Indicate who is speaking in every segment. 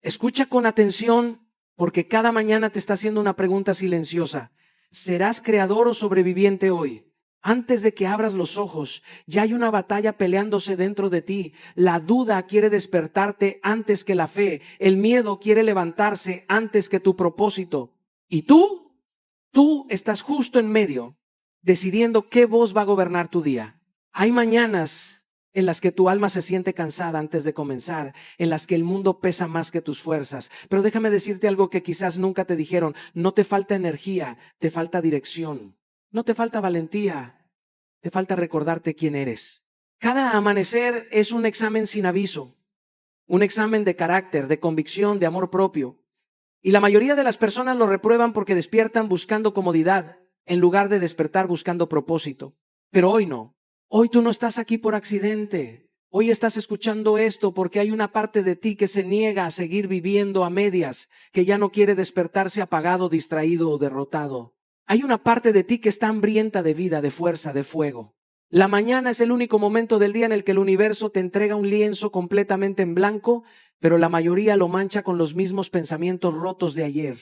Speaker 1: Escucha con atención porque cada mañana te está haciendo una pregunta silenciosa. ¿Serás creador o sobreviviente hoy? Antes de que abras los ojos, ya hay una batalla peleándose dentro de ti. La duda quiere despertarte antes que la fe. El miedo quiere levantarse antes que tu propósito. Y tú estás justo en medio, decidiendo qué voz va a gobernar tu día. Hay mañanas en las que tu alma se siente cansada antes de comenzar, en las que el mundo pesa más que tus fuerzas. Pero déjame decirte algo que quizás nunca te dijeron. No te falta energía, te falta dirección. No te falta valentía, te falta recordarte quién eres. Cada amanecer es un examen sin aviso, un examen de carácter, de convicción, de amor propio. Y la mayoría de las personas lo reprueban porque despiertan buscando comodidad, en lugar de despertar buscando propósito. Pero hoy no. Hoy tú no estás aquí por accidente. Hoy estás escuchando esto porque hay una parte de ti que se niega a seguir viviendo a medias, que ya no quiere despertarse apagado, distraído o derrotado. Hay una parte de ti que está hambrienta de vida, de fuerza, de fuego. La mañana es el único momento del día en el que el universo te entrega un lienzo completamente en blanco, pero la mayoría lo mancha con los mismos pensamientos rotos de ayer.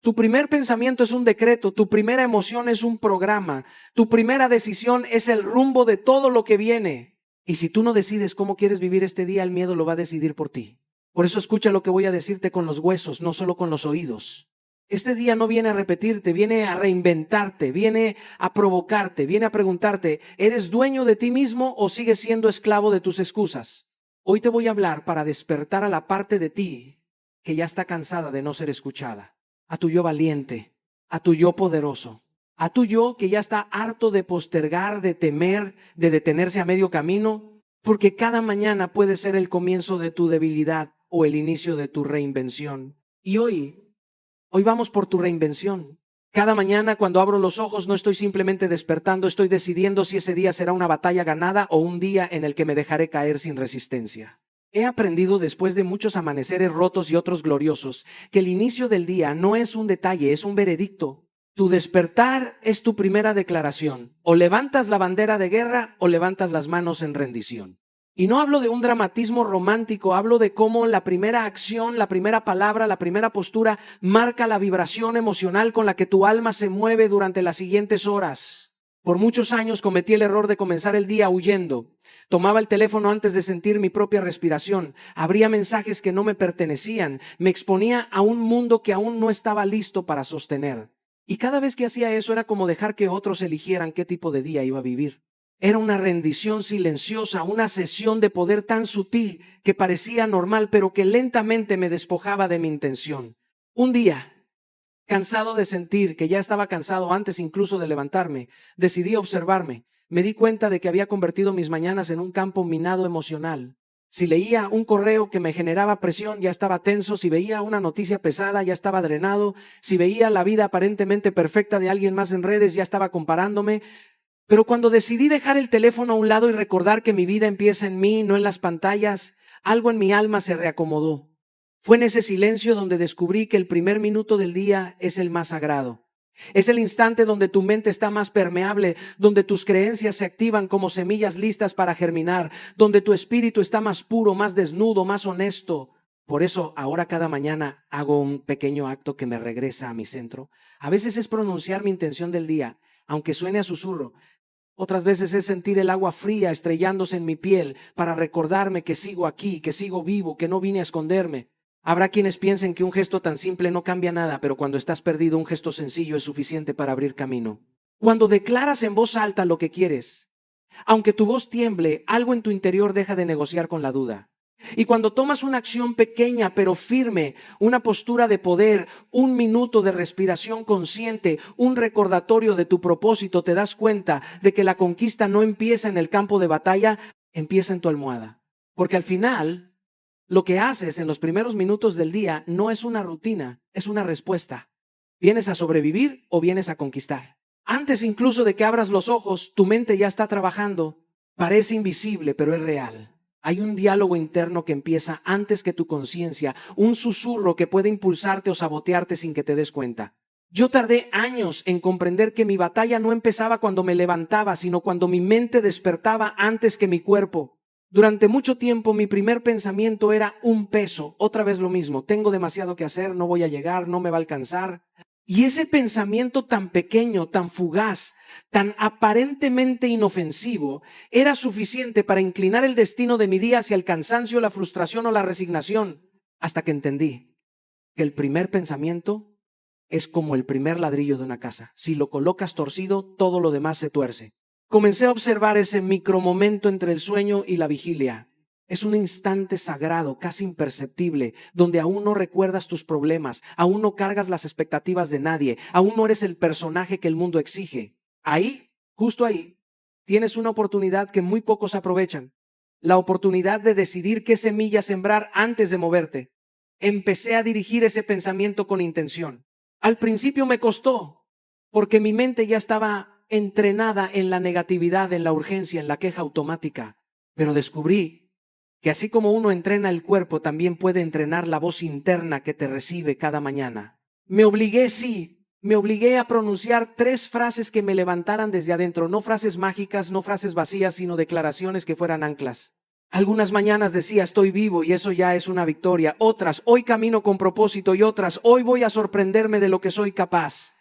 Speaker 1: Tu primer pensamiento es un decreto, tu primera emoción es un programa, tu primera decisión es el rumbo de todo lo que viene. Y si tú no decides cómo quieres vivir este día, el miedo lo va a decidir por ti. Por eso escucha lo que voy a decirte con los huesos, no solo con los oídos. Este día no viene a repetirte, viene a reinventarte, viene a provocarte, viene a preguntarte, ¿eres dueño de ti mismo o sigues siendo esclavo de tus excusas? Hoy te voy a hablar para despertar a la parte de ti que ya está cansada de no ser escuchada. A tu yo valiente, a tu yo poderoso, a tu yo que ya está harto de postergar, de temer, de detenerse a medio camino, porque cada mañana puede ser el comienzo de tu debilidad o el inicio de tu reinvención. Y hoy vamos por tu reinvención. Cada mañana cuando abro los ojos no estoy simplemente despertando, estoy decidiendo si ese día será una batalla ganada o un día en el que me dejaré caer sin resistencia. He aprendido después de muchos amaneceres rotos y otros gloriosos que el inicio del día no es un detalle, es un veredicto. Tu despertar es tu primera declaración. O levantas la bandera de guerra o levantas las manos en rendición. Y no hablo de un dramatismo romántico, hablo de cómo la primera acción, la primera palabra, la primera postura marca la vibración emocional con la que tu alma se mueve durante las siguientes horas. Por muchos años cometí el error de comenzar el día huyendo. Tomaba el teléfono antes de sentir mi propia respiración, abría mensajes que no me pertenecían, me exponía a un mundo que aún no estaba listo para sostener. Y cada vez que hacía eso era como dejar que otros eligieran qué tipo de día iba a vivir. Era una rendición silenciosa, una cesión de poder tan sutil que parecía normal, pero que lentamente me despojaba de mi intención. Un día, cansado de sentir que ya estaba cansado antes incluso de levantarme, decidí observarme. Me di cuenta de que había convertido mis mañanas en un campo minado emocional. Si leía un correo que me generaba presión, ya estaba tenso. Si veía una noticia pesada, ya estaba drenado. Si veía la vida aparentemente perfecta de alguien más en redes, ya estaba comparándome. Pero cuando decidí dejar el teléfono a un lado y recordar que mi vida empieza en mí, no en las pantallas, algo en mi alma se reacomodó. Fue en ese silencio donde descubrí que el primer minuto del día es el más sagrado. Es el instante donde tu mente está más permeable, donde tus creencias se activan como semillas listas para germinar, donde tu espíritu está más puro, más desnudo, más honesto. Por eso ahora cada mañana hago un pequeño acto que me regresa a mi centro. A veces es pronunciar mi intención del día, aunque suene a susurro. Otras veces es sentir el agua fría estrellándose en mi piel para recordarme que sigo aquí, que sigo vivo, que no vine a esconderme. Habrá quienes piensen que un gesto tan simple no cambia nada, pero cuando estás perdido, un gesto sencillo es suficiente para abrir camino. Cuando declaras en voz alta lo que quieres, aunque tu voz tiemble, algo en tu interior deja de negociar con la duda. Y cuando tomas una acción pequeña pero firme, una postura de poder, un minuto de respiración consciente, un recordatorio de tu propósito, te das cuenta de que la conquista no empieza en el campo de batalla, empieza en tu almohada. Porque al final, lo que haces en los primeros minutos del día no es una rutina, es una respuesta. ¿Vienes a sobrevivir o vienes a conquistar? Antes incluso de que abras los ojos, tu mente ya está trabajando. Parece invisible, pero es real. Hay un diálogo interno que empieza antes que tu conciencia, un susurro que puede impulsarte o sabotearte sin que te des cuenta. Yo tardé años en comprender que mi batalla no empezaba cuando me levantaba, sino cuando mi mente despertaba antes que mi cuerpo. Durante mucho tiempo mi primer pensamiento era un peso, otra vez lo mismo, tengo demasiado que hacer, no voy a llegar, no me va a alcanzar. Y ese pensamiento tan pequeño, tan fugaz, tan aparentemente inofensivo, era suficiente para inclinar el destino de mi día hacia el cansancio, la frustración o la resignación, hasta que entendí que el primer pensamiento es como el primer ladrillo de una casa. Si lo colocas torcido, todo lo demás se tuerce. Comencé a observar ese micromomento entre el sueño y la vigilia. Es un instante sagrado, casi imperceptible, donde aún no recuerdas tus problemas, aún no cargas las expectativas de nadie, aún no eres el personaje que el mundo exige. Ahí, justo ahí, tienes una oportunidad que muy pocos aprovechan. La oportunidad de decidir qué semilla sembrar antes de moverte. Empecé a dirigir ese pensamiento con intención. Al principio me costó, porque mi mente ya estaba entrenada en la negatividad, en la urgencia, en la queja automática. Pero descubrí que así como uno entrena el cuerpo, también puede entrenar la voz interna que te recibe cada mañana. Me obligué a pronunciar 3 frases que me levantaran desde adentro, no frases mágicas, no frases vacías, sino declaraciones que fueran anclas. Algunas mañanas decía, estoy vivo y eso ya es una victoria. Otras, hoy camino con propósito, y otras, hoy voy a sorprenderme de lo que soy capaz.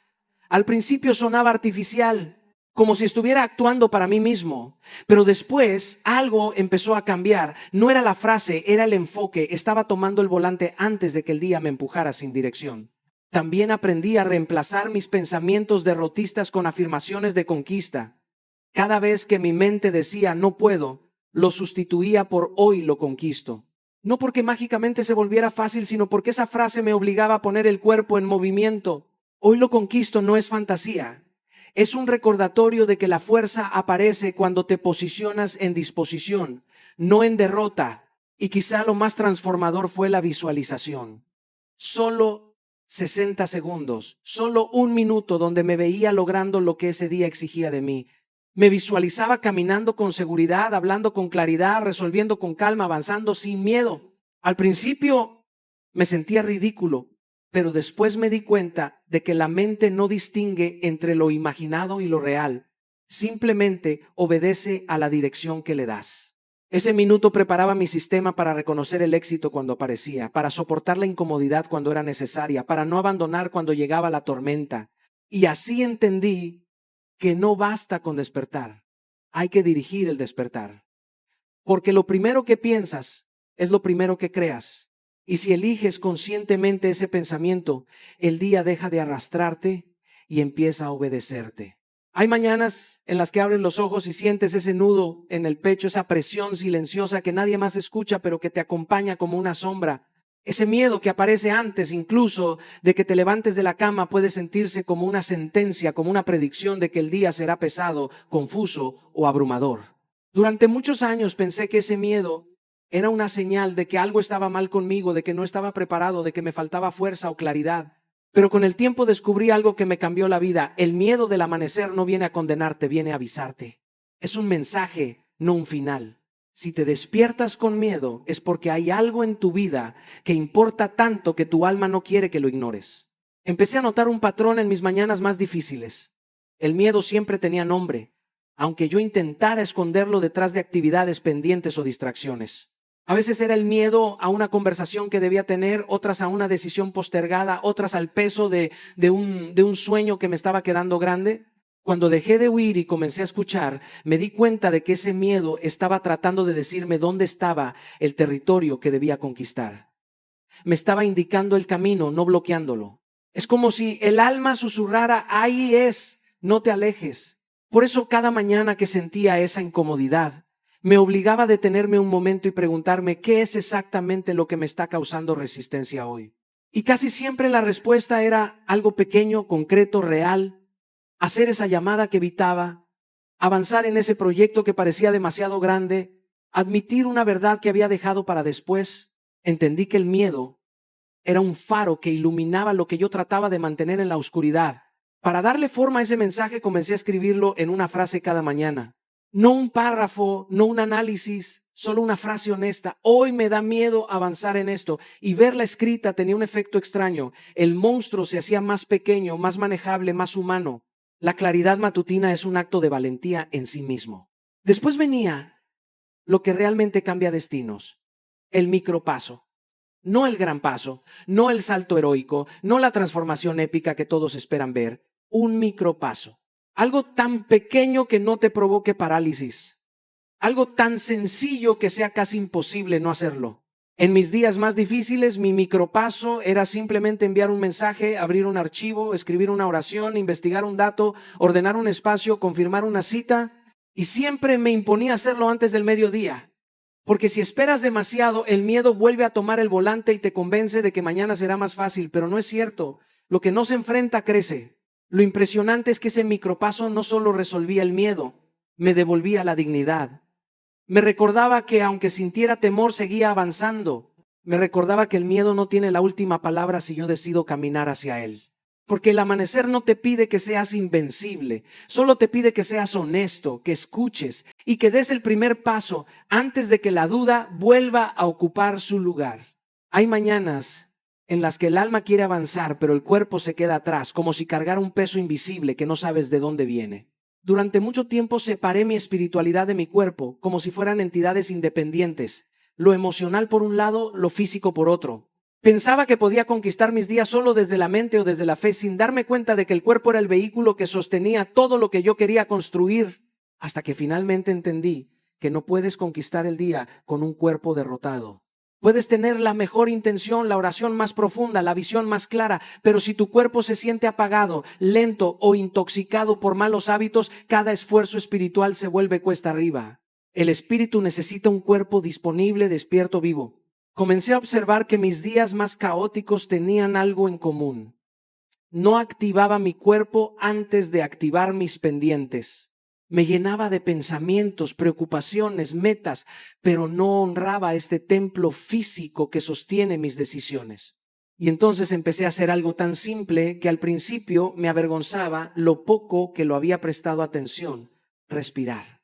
Speaker 1: Al principio sonaba artificial, como si estuviera actuando para mí mismo, pero después algo empezó a cambiar. No era la frase, era el enfoque. Estaba tomando el volante antes de que el día me empujara sin dirección. También aprendí a reemplazar mis pensamientos derrotistas con afirmaciones de conquista. Cada vez que mi mente decía no puedo, lo sustituía por hoy lo conquisto. No porque mágicamente se volviera fácil, sino porque esa frase me obligaba a poner el cuerpo en movimiento. Hoy lo conquisto no es fantasía. Es un recordatorio de que la fuerza aparece cuando te posicionas en disposición, no en derrota. Y quizá lo más transformador fue la visualización. Solo 60 segundos, solo 1 minuto donde me veía logrando lo que ese día exigía de mí. Me visualizaba caminando con seguridad, hablando con claridad, resolviendo con calma, avanzando sin miedo. Al principio me sentía ridículo, pero después me di cuenta de que la mente no distingue entre lo imaginado y lo real. Simplemente obedece a la dirección que le das. Ese minuto preparaba mi sistema para reconocer el éxito cuando aparecía, para soportar la incomodidad cuando era necesaria, para no abandonar cuando llegaba la tormenta. Y así entendí que no basta con despertar, hay que dirigir el despertar. Porque lo primero que piensas es lo primero que creas. Y si eliges conscientemente ese pensamiento, el día deja de arrastrarte y empieza a obedecerte. Hay mañanas en las que abres los ojos y sientes ese nudo en el pecho, esa presión silenciosa que nadie más escucha, pero que te acompaña como una sombra. Ese miedo que aparece antes incluso de que te levantes de la cama puede sentirse como una sentencia, como una predicción de que el día será pesado, confuso o abrumador. Durante muchos años pensé que ese miedo era una señal de que algo estaba mal conmigo, de que no estaba preparado, de que me faltaba fuerza o claridad. Pero con el tiempo descubrí algo que me cambió la vida. El miedo del amanecer no viene a condenarte, viene a avisarte. Es un mensaje, no un final. Si te despiertas con miedo es porque hay algo en tu vida que importa tanto que tu alma no quiere que lo ignores. Empecé a notar un patrón en mis mañanas más difíciles. El miedo siempre tenía nombre, aunque yo intentara esconderlo detrás de actividades pendientes o distracciones. A veces era el miedo a una conversación que debía tener, otras a una decisión postergada, otras al peso de un sueño que me estaba quedando grande. Cuando dejé de huir y comencé a escuchar, me di cuenta de que ese miedo estaba tratando de decirme dónde estaba el territorio que debía conquistar. Me estaba indicando el camino, no bloqueándolo. Es como si el alma susurrara, ahí es, no te alejes. Por eso cada mañana que sentía esa incomodidad, me obligaba a detenerme un momento y preguntarme qué es exactamente lo que me está causando resistencia hoy. Y casi siempre la respuesta era algo pequeño, concreto, real. Hacer esa llamada que evitaba, avanzar en ese proyecto que parecía demasiado grande, admitir una verdad que había dejado para después. Entendí que el miedo era un faro que iluminaba lo que yo trataba de mantener en la oscuridad. Para darle forma a ese mensaje comencé a escribirlo en una frase cada mañana. No un párrafo, no un análisis, solo una frase honesta. Hoy me da miedo avanzar en esto. Y verla escrita tenía un efecto extraño. El monstruo se hacía más pequeño, más manejable, más humano. La claridad matutina es un acto de valentía en sí mismo. Después venía lo que realmente cambia destinos. El micropaso. No el gran paso, no el salto heroico, no la transformación épica que todos esperan ver. Un micropaso. Algo tan pequeño que no te provoque parálisis. Algo tan sencillo que sea casi imposible no hacerlo. En mis días más difíciles, mi micropaso era simplemente enviar un mensaje, abrir un archivo, escribir una oración, investigar un dato, ordenar un espacio, confirmar una cita, y siempre me imponía hacerlo antes del mediodía. Porque si esperas demasiado, el miedo vuelve a tomar el volante y te convence de que mañana será más fácil, pero no es cierto. Lo que no se enfrenta crece. Lo impresionante es que ese micropaso no solo resolvía el miedo, me devolvía la dignidad. Me recordaba que aunque sintiera temor, seguía avanzando. Me recordaba que el miedo no tiene la última palabra si yo decido caminar hacia él. Porque el amanecer no te pide que seas invencible, solo te pide que seas honesto, que escuches y que des el primer paso antes de que la duda vuelva a ocupar su lugar. Hay mañanas en las que el alma quiere avanzar, pero el cuerpo se queda atrás, como si cargara un peso invisible que no sabes de dónde viene. Durante mucho tiempo separé mi espiritualidad de mi cuerpo, como si fueran entidades independientes, lo emocional por un lado, lo físico por otro. Pensaba que podía conquistar mis días solo desde la mente o desde la fe, sin darme cuenta de que el cuerpo era el vehículo que sostenía todo lo que yo quería construir, hasta que finalmente entendí que no puedes conquistar el día con un cuerpo derrotado. Puedes tener la mejor intención, la oración más profunda, la visión más clara, pero si tu cuerpo se siente apagado, lento o intoxicado por malos hábitos, cada esfuerzo espiritual se vuelve cuesta arriba. El espíritu necesita un cuerpo disponible, despierto, vivo. Comencé a observar que mis días más caóticos tenían algo en común. No activaba mi cuerpo antes de activar mis pendientes. Me llenaba de pensamientos, preocupaciones, metas, pero no honraba este templo físico que sostiene mis decisiones. Y entonces empecé a hacer algo tan simple que al principio me avergonzaba lo poco que lo había prestado atención: respirar.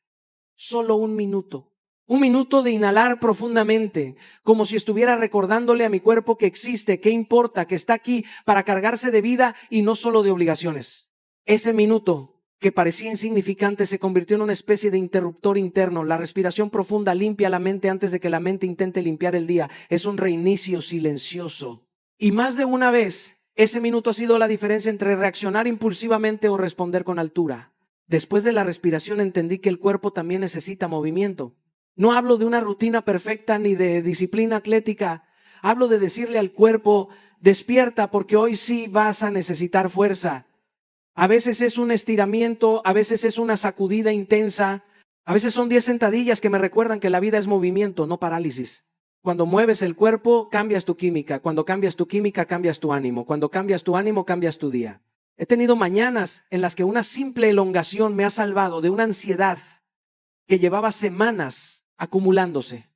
Speaker 1: Solo un minuto. Un minuto de inhalar profundamente, como si estuviera recordándole a mi cuerpo que existe, que importa, que está aquí para cargarse de vida y no solo de obligaciones. Ese minuto que parecía insignificante se convirtió en una especie de interruptor interno. La respiración profunda limpia la mente antes de que la mente intente limpiar el día. Es un reinicio silencioso. Y más de una vez, ese minuto ha sido la diferencia entre reaccionar impulsivamente o responder con altura. Después de la respiración entendí que el cuerpo también necesita movimiento. No hablo de una rutina perfecta ni de disciplina atlética. Hablo de decirle al cuerpo: despierta, porque hoy sí vas a necesitar fuerza. A veces es un estiramiento, a veces es una sacudida intensa, a veces son 10 sentadillas que me recuerdan que la vida es movimiento, no parálisis. Cuando mueves el cuerpo, cambias tu química. Cuando cambias tu química, cambias tu ánimo. Cuando cambias tu ánimo, cambias tu día. He tenido mañanas en las que una simple elongación me ha salvado de una ansiedad que llevaba semanas acumulándose.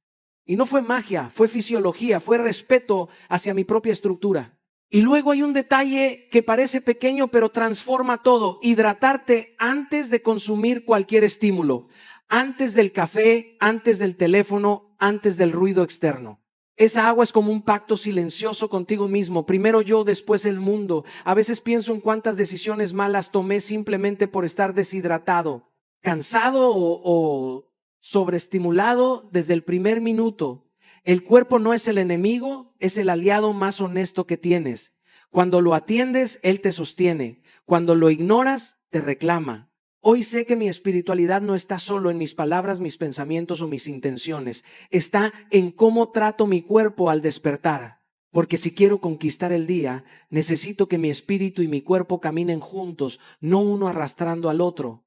Speaker 1: Y no fue magia, fue fisiología, fue respeto hacia mi propia estructura. Y luego hay un detalle que parece pequeño pero transforma todo: hidratarte antes de consumir cualquier estímulo, antes del café, antes del teléfono, antes del ruido externo. Esa agua es como un pacto silencioso contigo mismo. Primero yo, después el mundo. A veces pienso en cuántas decisiones malas tomé simplemente por estar deshidratado, cansado o sobreestimulado desde el primer minuto. El cuerpo no es el enemigo, es el aliado más honesto que tienes. Cuando lo atiendes, él te sostiene. Cuando lo ignoras, te reclama. Hoy sé que mi espiritualidad no está solo en mis palabras, mis pensamientos o mis intenciones. Está en cómo trato mi cuerpo al despertar. Porque si quiero conquistar el día, necesito que mi espíritu y mi cuerpo caminen juntos, no uno arrastrando al otro.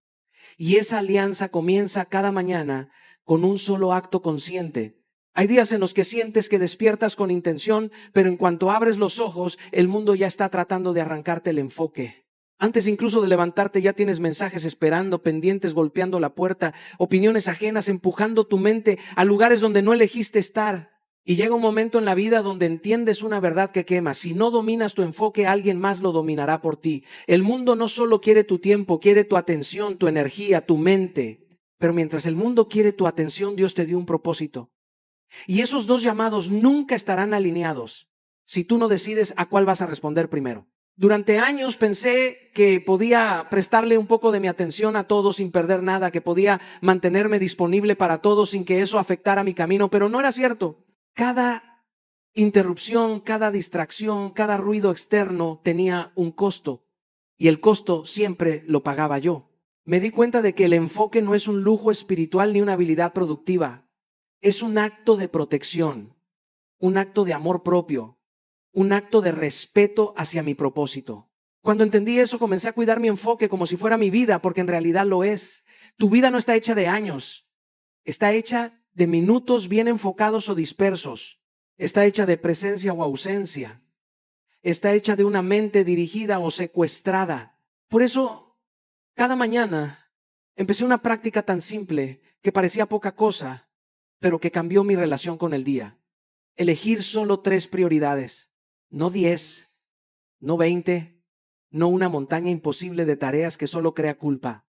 Speaker 1: Y esa alianza comienza cada mañana con un solo acto consciente. Hay días en los que sientes que despiertas con intención, pero en cuanto abres los ojos, el mundo ya está tratando de arrancarte el enfoque. Antes incluso de levantarte ya tienes mensajes esperando, pendientes golpeando la puerta, opiniones ajenas empujando tu mente a lugares donde no elegiste estar. Y llega un momento en la vida donde entiendes una verdad que quema: si no dominas tu enfoque, alguien más lo dominará por ti. El mundo no solo quiere tu tiempo, quiere tu atención, tu energía, tu mente. Pero mientras el mundo quiere tu atención, Dios te dio un propósito. Y esos dos llamados nunca estarán alineados si tú no decides a cuál vas a responder primero. Durante años pensé que podía prestarle un poco de mi atención a todo sin perder nada, que podía mantenerme disponible para todo sin que eso afectara mi camino, pero no era cierto. Cada interrupción, cada distracción, cada ruido externo tenía un costo y el costo siempre lo pagaba yo. Me di cuenta de que el enfoque no es un lujo espiritual ni una habilidad productiva, es un acto de protección, un acto de amor propio, un acto de respeto hacia mi propósito. Cuando entendí eso, comencé a cuidar mi enfoque como si fuera mi vida, porque en realidad lo es. Tu vida no está hecha de años, está hecha de minutos bien enfocados o dispersos, está hecha de presencia o ausencia, está hecha de una mente dirigida o secuestrada. Por eso, cada mañana empecé una práctica tan simple que parecía poca cosa, pero que cambió mi relación con el día. Elegir solo 3 prioridades. No 10, no 20, no una montaña imposible de tareas que solo crea culpa.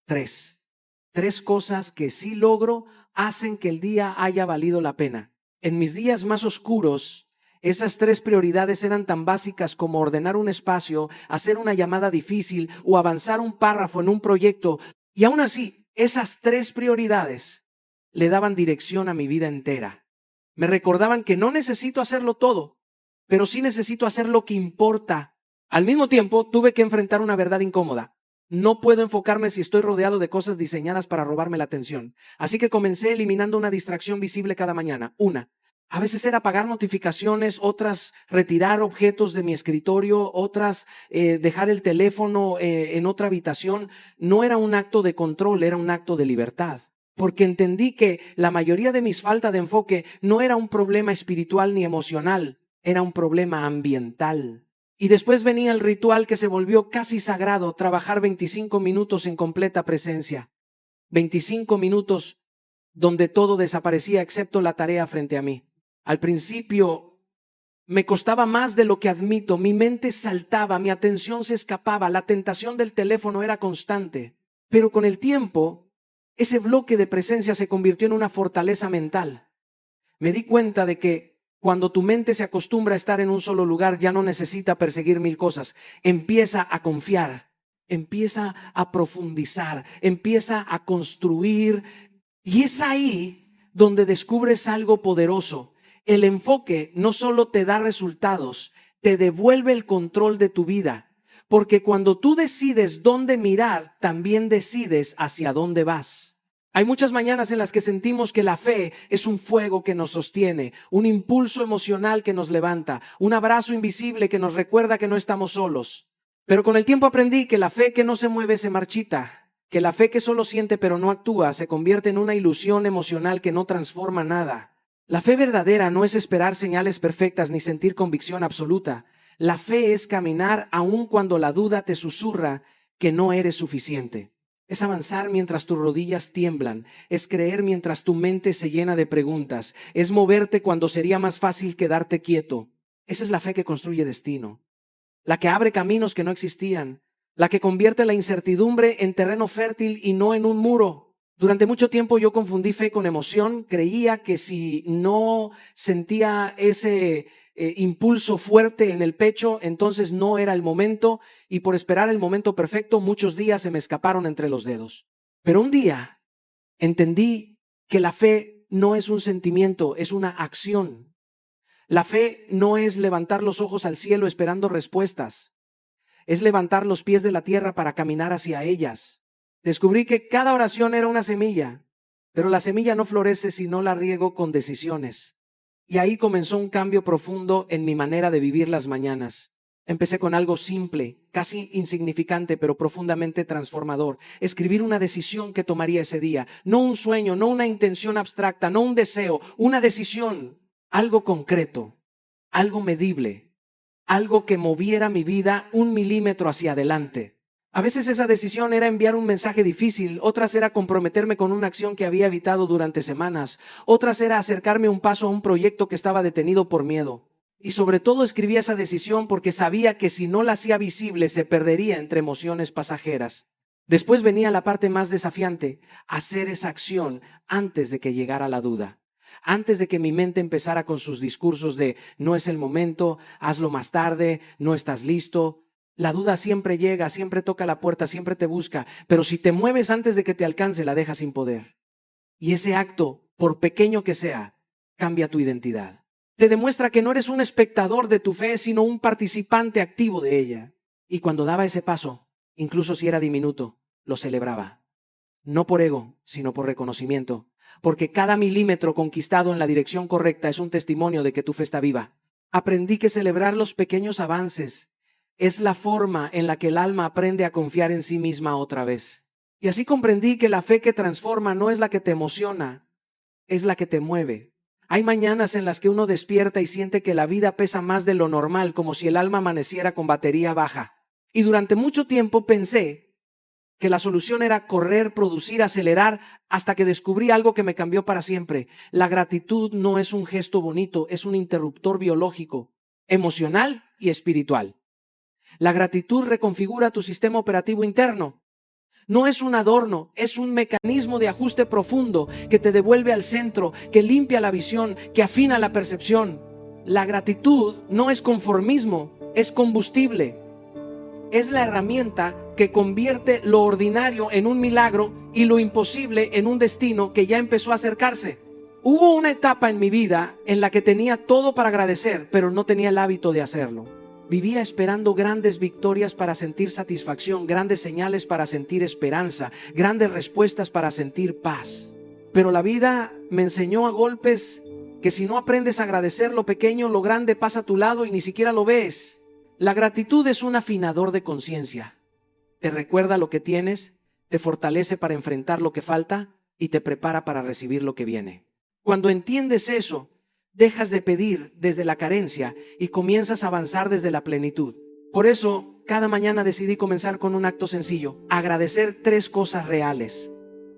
Speaker 1: 3. 3 cosas que si logro hacen que el día haya valido la pena. En mis días más oscuros, esas 3 prioridades eran tan básicas como ordenar un espacio, hacer una llamada difícil o avanzar un párrafo en un proyecto. Y aún así, esas 3 prioridades le daban dirección a mi vida entera. Me recordaban que no necesito hacerlo todo, pero sí necesito hacer lo que importa. Al mismo tiempo, tuve que enfrentar una verdad incómoda. No puedo enfocarme si estoy rodeado de cosas diseñadas para robarme la atención. Así que comencé eliminando una distracción visible cada mañana. Una. A veces era apagar notificaciones, otras retirar objetos de mi escritorio, otras dejar el teléfono en otra habitación. No era un acto de control, era un acto de libertad. Porque entendí que la mayoría de mis faltas de enfoque no era un problema espiritual ni emocional, era un problema ambiental. Y después venía el ritual que se volvió casi sagrado, trabajar 25 minutos en completa presencia. 25 minutos donde todo desaparecía excepto la tarea frente a mí. Al principio me costaba más de lo que admito, mi mente saltaba, mi atención se escapaba, la tentación del teléfono era constante. Pero con el tiempo, ese bloque de presencia se convirtió en una fortaleza mental. Me di cuenta de que cuando tu mente se acostumbra a estar en un solo lugar, ya no necesita perseguir 1000 cosas. Empieza a confiar, empieza a profundizar, empieza a construir. Y es ahí donde descubres algo poderoso. El enfoque no solo te da resultados, te devuelve el control de tu vida. Porque cuando tú decides dónde mirar, también decides hacia dónde vas. Hay muchas mañanas en las que sentimos que la fe es un fuego que nos sostiene, un impulso emocional que nos levanta, un abrazo invisible que nos recuerda que no estamos solos. Pero con el tiempo aprendí que la fe que no se mueve se marchita, que la fe que solo siente pero no actúa se convierte en una ilusión emocional que no transforma nada. La fe verdadera no es esperar señales perfectas ni sentir convicción absoluta. La fe es caminar aun cuando la duda te susurra que no eres suficiente. Es avanzar mientras tus rodillas tiemblan, es creer mientras tu mente se llena de preguntas, es moverte cuando sería más fácil quedarte quieto. Esa es la fe que construye destino, la que abre caminos que no existían, la que convierte la incertidumbre en terreno fértil y no en un muro. Durante mucho tiempo yo confundí fe con emoción, creía que si no sentía ese impulso fuerte en el pecho, entonces no era el momento, y por esperar el momento perfecto muchos días se me escaparon entre los dedos. Pero un día entendí que la fe no es un sentimiento, es una acción. La fe no es levantar los ojos al cielo esperando respuestas, es levantar los pies de la tierra para caminar hacia ellas. Descubrí que cada oración era una semilla, pero la semilla no florece si no la riego con decisiones. Y ahí comenzó un cambio profundo en mi manera de vivir las mañanas. Empecé con algo simple, casi insignificante, pero profundamente transformador. Escribir una decisión que tomaría ese día. No un sueño, no una intención abstracta, no un deseo, una decisión. Algo concreto, algo medible, algo que moviera mi vida 1 milímetro hacia adelante. A veces esa decisión era enviar un mensaje difícil, otras era comprometerme con una acción que había evitado durante semanas, otras era acercarme un paso a un proyecto que estaba detenido por miedo. Y sobre todo escribía esa decisión porque sabía que si no la hacía visible se perdería entre emociones pasajeras. Después venía la parte más desafiante, hacer esa acción antes de que llegara la duda. Antes de que mi mente empezara con sus discursos de no es el momento, hazlo más tarde, no estás listo. La duda siempre llega, siempre toca la puerta, siempre te busca, pero si te mueves antes de que te alcance, la dejas sin poder. Y ese acto, por pequeño que sea, cambia tu identidad. Te demuestra que no eres un espectador de tu fe, sino un participante activo de ella. Y cuando daba ese paso, incluso si era diminuto, lo celebraba. No por ego, sino por reconocimiento. Porque cada milímetro conquistado en la dirección correcta es un testimonio de que tu fe está viva. Aprendí que celebrar los pequeños avances es la forma en la que el alma aprende a confiar en sí misma otra vez. Y así comprendí que la fe que transforma no es la que te emociona, es la que te mueve. Hay mañanas en las que uno despierta y siente que la vida pesa más de lo normal, como si el alma amaneciera con batería baja. Y durante mucho tiempo pensé que la solución era correr, producir, acelerar, hasta que descubrí algo que me cambió para siempre. La gratitud no es un gesto bonito, es un interruptor biológico, emocional y espiritual. La gratitud reconfigura tu sistema operativo interno. No es un adorno, es un mecanismo de ajuste profundo que te devuelve al centro, que limpia la visión, que afina la percepción. La gratitud no es conformismo, es combustible. Es la herramienta que convierte lo ordinario en un milagro y lo imposible en un destino que ya empezó a acercarse. Hubo una etapa en mi vida en la que tenía todo para agradecer, pero no tenía el hábito de hacerlo. Vivía esperando grandes victorias para sentir satisfacción, grandes señales para sentir esperanza, grandes respuestas para sentir paz. Pero la vida me enseñó a golpes que si no aprendes a agradecer lo pequeño, lo grande pasa a tu lado y ni siquiera lo ves. La gratitud es un afinador de conciencia. Te recuerda lo que tienes, te fortalece para enfrentar lo que falta y te prepara para recibir lo que viene. Cuando entiendes eso, dejas de pedir desde la carencia y comienzas a avanzar desde la plenitud. Por eso, cada mañana decidí comenzar con un acto sencillo: agradecer 3 cosas reales,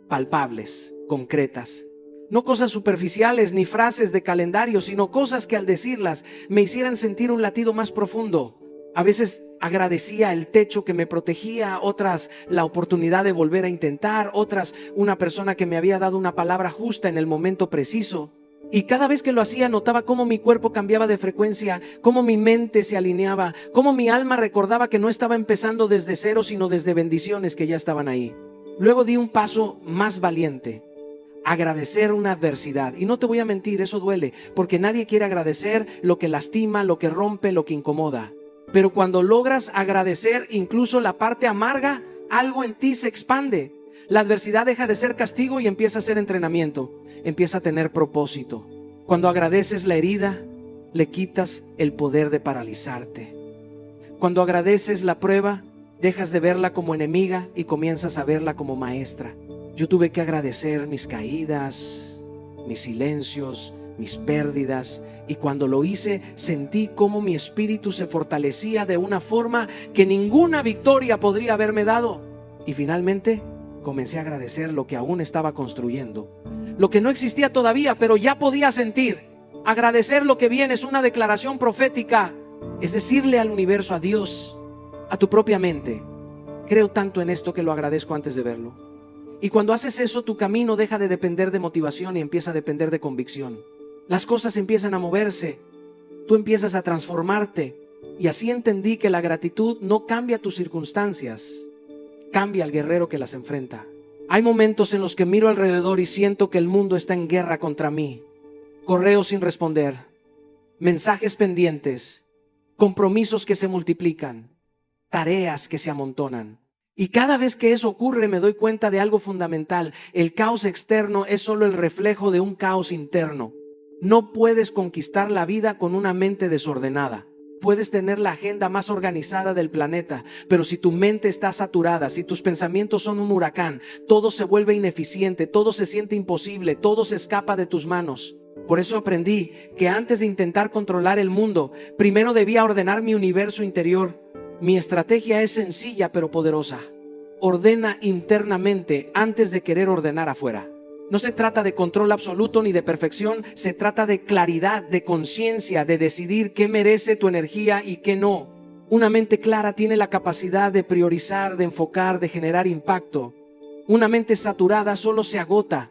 Speaker 1: palpables, concretas. No cosas superficiales ni frases de calendario, sino cosas que al decirlas me hicieran sentir un latido más profundo. A veces agradecía el techo que me protegía, otras la oportunidad de volver a intentar, otras una persona que me había dado una palabra justa en el momento preciso. Y cada vez que lo hacía notaba cómo mi cuerpo cambiaba de frecuencia, cómo mi mente se alineaba, cómo mi alma recordaba que no estaba empezando desde cero, sino desde bendiciones que ya estaban ahí. Luego di un paso más valiente: agradecer una adversidad. Y no te voy a mentir, eso duele, porque nadie quiere agradecer lo que lastima, lo que rompe, lo que incomoda. Pero cuando logras agradecer incluso la parte amarga, algo en ti se expande. La adversidad deja de ser castigo y empieza a ser entrenamiento, empieza a tener propósito. Cuando agradeces la herida, le quitas el poder de paralizarte. Cuando agradeces la prueba, dejas de verla como enemiga y comienzas a verla como maestra. Yo tuve que agradecer mis caídas, mis silencios, mis pérdidas, y cuando lo hice sentí cómo mi espíritu se fortalecía de una forma que ninguna victoria podría haberme dado. Y finalmente comencé a agradecer lo que aún estaba construyendo, lo que no existía todavía, pero ya podía sentir. Agradecer lo que viene es una declaración profética, es decirle al universo, a Dios, a tu propia mente: creo tanto en esto que lo agradezco antes de verlo. Y cuando haces eso, tu camino deja de depender de motivación y empieza a depender de convicción. Las cosas empiezan a moverse, tú empiezas a transformarte. Y así entendí que la gratitud no cambia tus circunstancias, cambia al guerrero que las enfrenta. Hay momentos en los que miro alrededor y siento que el mundo está en guerra contra mí. Correos sin responder, mensajes pendientes, compromisos que se multiplican, tareas que se amontonan. Y cada vez que eso ocurre me doy cuenta de algo fundamental: el caos externo es solo el reflejo de un caos interno. No puedes conquistar la vida con una mente desordenada. Puedes tener la agenda más organizada del planeta, pero si tu mente está saturada, si tus pensamientos son un huracán, todo se vuelve ineficiente, todo se siente imposible, todo se escapa de tus manos. Por eso aprendí que antes de intentar controlar el mundo, primero debía ordenar mi universo interior. Mi estrategia es sencilla pero poderosa: ordena internamente antes de querer ordenar afuera. No se trata de control absoluto ni de perfección, se trata de claridad, de conciencia, de decidir qué merece tu energía y qué no. Una mente clara tiene la capacidad de priorizar, de enfocar, de generar impacto. Una mente saturada solo se agota.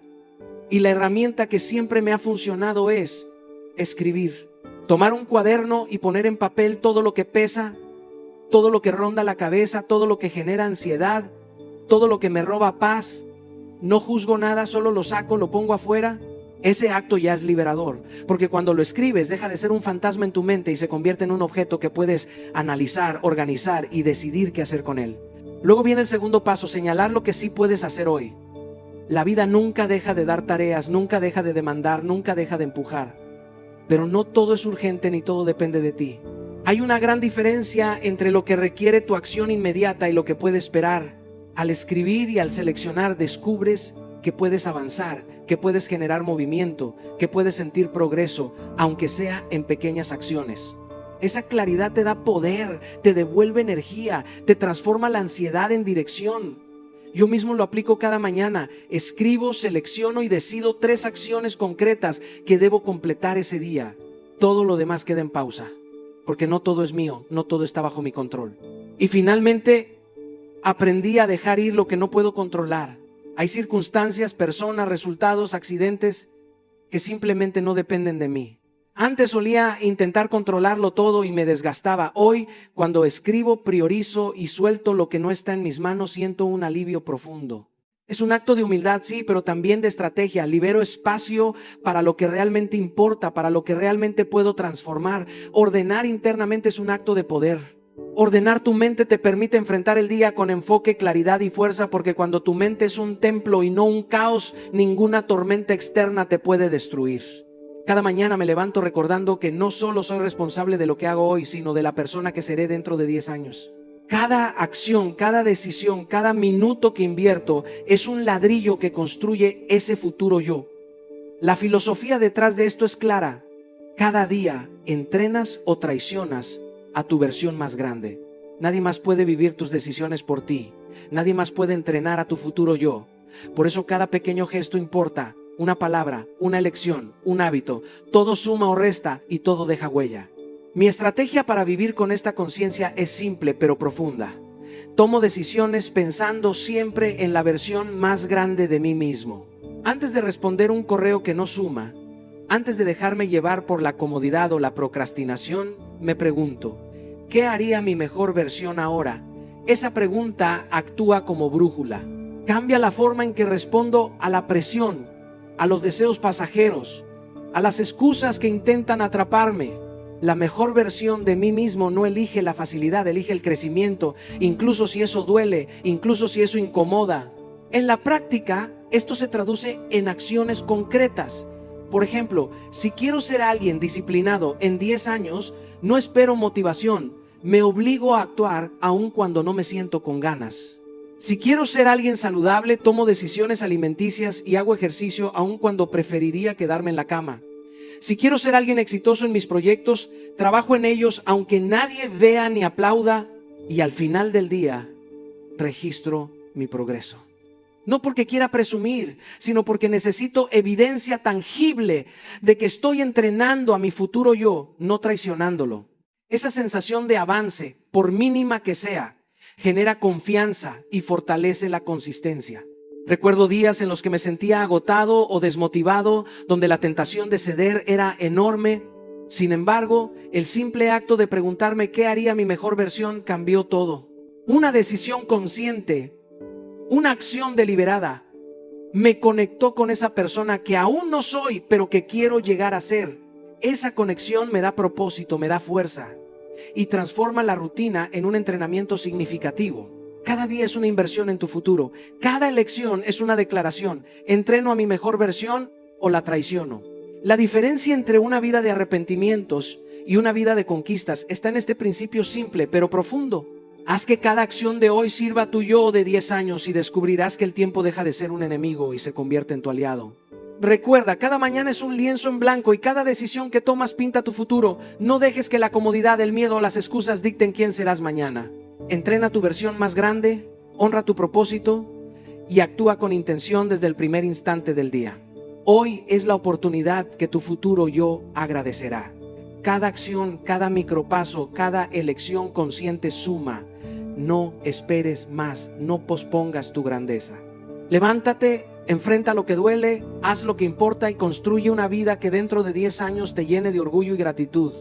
Speaker 1: Y la herramienta que siempre me ha funcionado es escribir. Tomar un cuaderno y poner en papel todo lo que pesa, todo lo que ronda la cabeza, todo lo que genera ansiedad, todo lo que me roba paz. No juzgo nada, solo lo saco, lo pongo afuera. Ese acto ya es liberador, porque cuando lo escribes deja de ser un fantasma en tu mente y se convierte en un objeto que puedes analizar, organizar y decidir qué hacer con él. Luego viene el segundo paso, señalar lo que sí puedes hacer hoy. La vida nunca deja de dar tareas, nunca deja de demandar, nunca deja de empujar. Pero no todo es urgente ni todo depende de ti. Hay una gran diferencia entre lo que requiere tu acción inmediata y lo que puede esperar. Al escribir y al seleccionar descubres que puedes avanzar, que puedes generar movimiento, que puedes sentir progreso, aunque sea en pequeñas acciones. Esa claridad te da poder, te devuelve energía, te transforma la ansiedad en dirección. Yo mismo lo aplico cada mañana. Escribo, selecciono y decido 3 acciones concretas que debo completar ese día. Todo lo demás queda en pausa, porque no todo es mío, no todo está bajo mi control. Y finalmente, aprendí a dejar ir lo que no puedo controlar. Hay circunstancias, personas, resultados, accidentes que simplemente no dependen de mí. Antes solía intentar controlarlo todo y me desgastaba. Hoy, cuando escribo, priorizo y suelto lo que no está en mis manos, siento un alivio profundo. Es un acto de humildad, sí, pero también de estrategia. Libero espacio para lo que realmente importa, para lo que realmente puedo transformar. Ordenar internamente es un acto de poder. Ordenar tu mente te permite enfrentar el día con enfoque, claridad y fuerza, porque cuando tu mente es un templo y no un caos, ninguna tormenta externa te puede destruir. Cada mañana me levanto recordando que no solo soy responsable de lo que hago hoy, sino de la persona que seré dentro de 10 años. Cada acción, cada decisión, cada minuto que invierto es un ladrillo que construye ese futuro yo. La filosofía detrás de esto es clara. Cada día entrenas o traicionas a tu versión más grande. Nadie más puede vivir tus decisiones por ti. Nadie más puede entrenar a tu futuro yo. Por eso cada pequeño gesto importa. Una palabra, una elección, un hábito. Todo suma o resta y todo deja huella. Mi estrategia para vivir con esta conciencia es simple pero profunda. Tomo decisiones pensando siempre en la versión más grande de mí mismo. Antes de responder un correo que no suma, antes de dejarme llevar por la comodidad o la procrastinación, me pregunto, ¿qué haría mi mejor versión ahora? Esa pregunta actúa como brújula. Cambia la forma en que respondo a la presión, a los deseos pasajeros, a las excusas que intentan atraparme. La mejor versión de mí mismo no elige la facilidad, elige el crecimiento, incluso si eso duele, incluso si eso incomoda. En la práctica, esto se traduce en acciones concretas. Por ejemplo, si quiero ser alguien disciplinado en 10 años, no espero motivación, me obligo a actuar aun cuando no me siento con ganas. Si quiero ser alguien saludable, tomo decisiones alimenticias y hago ejercicio aun cuando preferiría quedarme en la cama. Si quiero ser alguien exitoso en mis proyectos, trabajo en ellos aunque nadie vea ni aplauda y al final del día registro mi progreso. No porque quiera presumir, sino porque necesito evidencia tangible de que estoy entrenando a mi futuro yo, no traicionándolo. Esa sensación de avance, por mínima que sea, genera confianza y fortalece la consistencia. Recuerdo días en los que me sentía agotado o desmotivado, donde la tentación de ceder era enorme. Sin embargo, el simple acto de preguntarme qué haría mi mejor versión cambió todo. Una decisión consciente, una acción deliberada, me conectó con esa persona que aún no soy, pero que quiero llegar a ser. Esa conexión me da propósito, me da fuerza y transforma la rutina en un entrenamiento significativo. Cada día es una inversión en tu futuro. Cada elección es una declaración. ¿Entreno a mi mejor versión o la traiciono? La diferencia entre una vida de arrepentimientos y una vida de conquistas está en este principio simple pero profundo. Haz que cada acción de hoy sirva a tu yo de 10 años y descubrirás que el tiempo deja de ser un enemigo y se convierte en tu aliado. Recuerda, cada mañana es un lienzo en blanco y cada decisión que tomas pinta tu futuro. No dejes que la comodidad, el miedo o las excusas dicten quién serás mañana. Entrena tu versión más grande, honra tu propósito y actúa con intención desde el primer instante del día. Hoy es la oportunidad que tu futuro yo agradecerá. Cada acción, cada micropaso, cada elección consciente suma. No esperes más, no pospongas tu grandeza. Levántate, enfrenta lo que duele, haz lo que importa y construye una vida que dentro de 10 años te llene de orgullo y gratitud.